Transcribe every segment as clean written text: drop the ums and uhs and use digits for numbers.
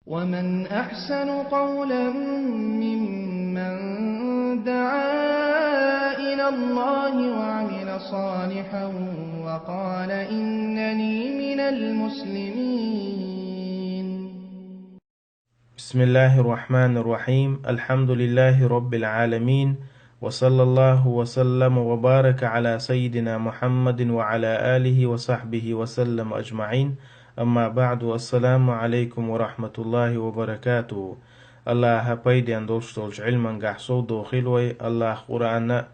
ومن أحسن قولا ممن دعا إلى الله وعمل صالحا وقال إنني من المسلمين. بسم الله الرحمن الرحيم. الحمد لله رب العالمين، وصلى الله وسلم وبارك على سيدنا محمد وعلى آله وصحبه وسلم أجمعين. أما بعد، السلام عليكم ورحمة الله وبركاته. الله بيدي أن دوشتولج علما قحصو دوخيلوي الله قرآن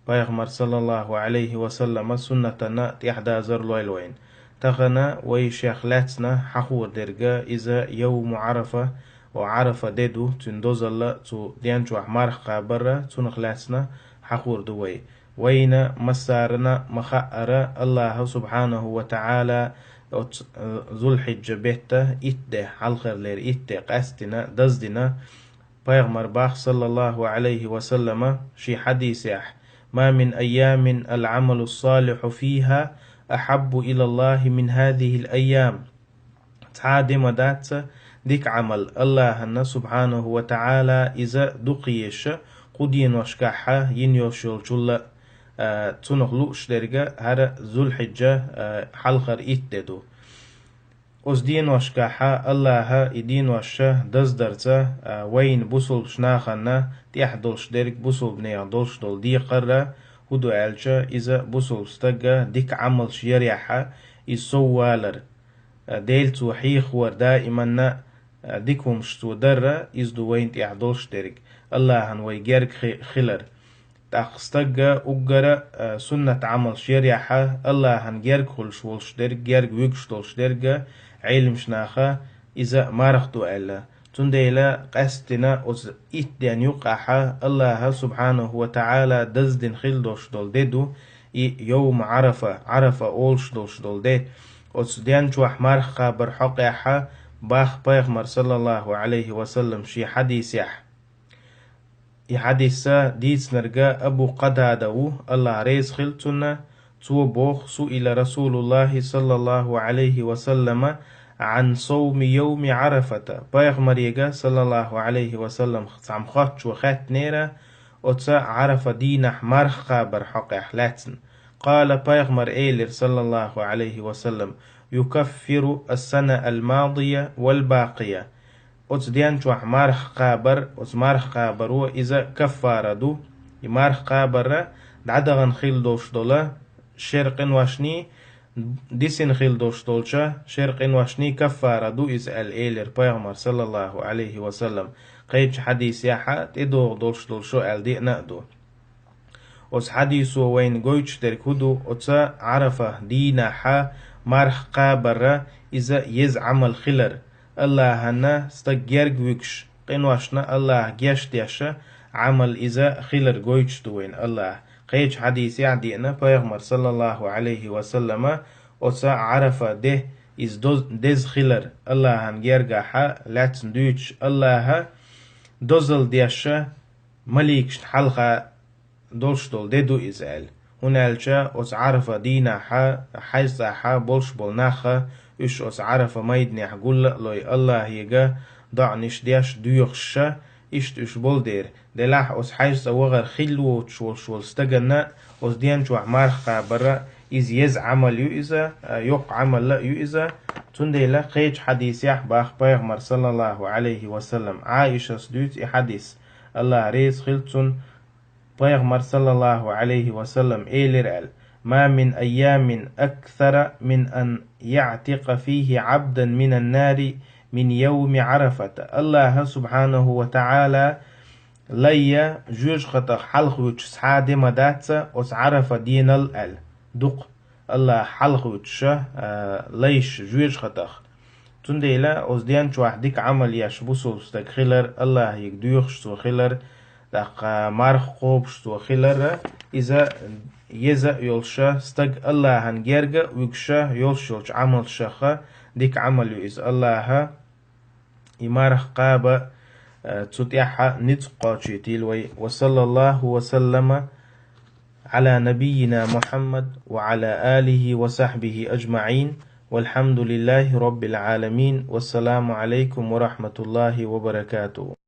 بيغمر صلى الله عليه وسلم سنة تحدى زرلويلوين تغنى ويشيخ لاتنا حخور درجة إذا يوم عرفة وعرفة ديدو تندوزل تو ديانجوح مارخ برا تنخلاتنا حخور دوي وين مسارنا مخأرة الله سبحانه وتعالى ذو الحجة بيته إته حلخر لير إته قاستنا دزدنا بيغمر باخ صلى الله عليه وسلم شي حديث ما من أيام العمل الصالح فيها أحب إلى الله من هذه الأيام. تعادي مدات ديك عمل الله سبحانه وتعالى إذا دقيش قدين وشكحة ينيوشل جل تنغلوش درجة هر ذو الحجة حلخر إتدو أز دين وشكحة الله إدين وشه دزدرته وين بوصل بشناخنا تيحدلش درج بوصل بنيادلش دول دي قرة هدو ألشا إذا بوصل بستجة ديك عمل شيريحة يسوالر ديل توحيخ ور دائما ديكهم شتو درة إزدو وين تيحدلش درج الله هنوي جرج خلر تاقستجة أجرة سنة عمل شيريحة الله هنجرج خلش ولش درج جرج ويكش دولش درجة علم شناخة إذا ما رختو ألا تنديلا قستنا أز إتدان يقعها الله سبحانه وتعالى دزدن خلدوش دول ديدو يوم عرفة أولش دولش دول ديد أز ديان جوح مرخة برحقيحة باخ بيغمر صلى الله عليه وسلم شي حديث حديثة ديس نرجع أبو قتادة الله ريز خلتنا تو بوخ سئل رسول الله صلى الله عليه وسلم عن صوم يوم عرفة بيغمر يجا صلى الله عليه وسلم عم خاتش وخات نيرة أتسا عرفة دينح مرخة برحق أحلاتن قال بيغمر إيلر صلى الله عليه وسلم يكفر السنة الماضية والباقية أتس ديان شوح مارخ قابر أتس مارخ قابرو إذا كفار دو مارخ قابر دعدغن خيل دوش دولا شرق واشني ديسن خيل دوش دولشا شرق واشني كفار دو إز الإيلر بيغمر صلى الله عليه وسلم قيج حديث يحا تدو دولش دولشو الدي نقدو أتس حديثو وين قويتش تركودو أتسا عرفة دينا حا مارخ قابر إذا يزعم الخلر الله هنا استجرج ويكش قنواشنا الله جيش ديشة عمل إذا خلر قويتش دوين الله قيج حديث يعدينا بيغمر صلى الله عليه وسلم أتسا عرفة ده إز دز خلر الله هنجرجع حا لاتن دويتش الله دوزل ديشة مليكش حلقة دولش دول ديدو إزال هنالشا أس عرفة دينا حا حيزا حا بولش بولناخا إش أس عرفة ميدني حقول لوي الله يجا ضعنش ديش ديوخشا إش بول دير دلاح أس حيزا وغر خلو شول استجنا أس ديان شو عمارخا برا إز يز عمل يؤذا يق عمل لا يؤذا تنديلا قيج حديث يحباخ بيغمر صلى الله عليه وسلم عائشة سدوت حديث الله ريز خلتون بيغمر صلى الله عليه وسلم إيلر ما من أيام أكثر من أن يعتق فيه عبدا من النار من يوم عرفة الله سبحانه وتعالى ليا جوج خطخ حلق ويتش سحادي مداتسا وس عرفة دين دق الله حلق ويتش ليش جوج خطخ تنديلا وس ديان شو ديك عمل يشبوسو استخلر الله يقدوخش سو خلر دق مارخ قوبش تو خلر إذا يزا يولشا استق الله هنجرجا ويكشا يولش عمل شخا ديك عمل يز الله يمارخ قابة تتيحا نتقاتشي تيلوي. وصلى الله وسلم على نبينا محمد وعلى آله وصحبه أجمعين. والحمد لله رب العالمين. والسلام عليكم ورحمة الله وبركاته.